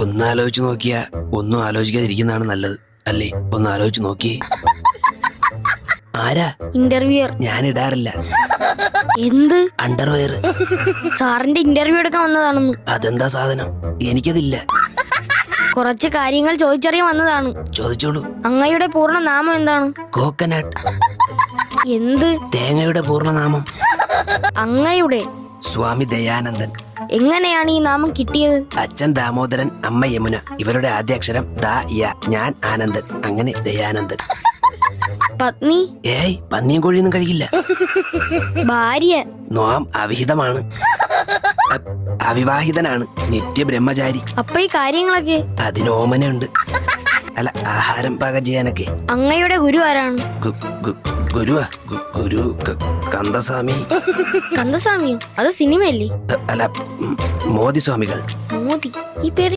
ഒന്നാലോചിച്ച് നോക്കിയാ ഒന്നും ആലോചിക്കാതിരിക്കുന്നതാണ് നല്ലത് അല്ലേ? ഒന്ന് ആലോചിച്ച് നോക്കിയേ. ആരാ? ഇന്റർവ്യൂയർ. ഞാൻ ഇടാറില്ല. എന്ത്? അണ്ടർവെയർ. സാറിന്റെ ഇന്റർവ്യൂ എടുക്കാൻ വന്നതാണെന്ന്. അതെന്താ സാധനം? എനിക്കതില്ല. കുറച്ച് കാര്യങ്ങൾ ചോദിച്ചറിയാൻ വന്നതാണ്. ചോദിച്ചോളൂ. അങ്ങയുടെ പൂർണ്ണ നാമം എന്താണ്? കോക്കനട്ട്. എന്ത്? തേങ്ങയുടെ പൂർണ്ണനാമം. അങ്ങയുടെ? സ്വാമി ദയാനന്ദൻ. എങ്ങനെയാണ് ഈ നാമം കിട്ടിയത്? അച്ഛൻ ദാമോദരൻ, അമ്മ യമുന. ഇവരുടെ ആദ്യാക്ഷരം ദാ യ. ഞാൻ ആനന്ദൻ, അങ്ങനെ ദയാനന്ദൻ. പത്നി? ഏയ്, പന്നിയും കോഴിയൊന്നും കഴിക്കില്ല. ഭാര്യ? നോം അവിഹിതമാണ്. അവിവാഹിതനാണ്, നിത്യബ്രഹ്മചാരി. അപ്പൊ ഈ കാര്യങ്ങളൊക്കെ? അതിന് ഓമനയുണ്ട്. അല്ല, ആഹാരം പാകം ചെയ്യാനൊക്കെ. അങ്ങയുടെ ഗുരു ആരാണ്? ഗുരുവാ? ഗുരു കന്ദസ്വാമി. കന്ദസ്വാമിയോ? അത് സിനിമയല്ലേ? അല്ല, മോദി സ്വാമികൾ. മോദി? ഈ പേര്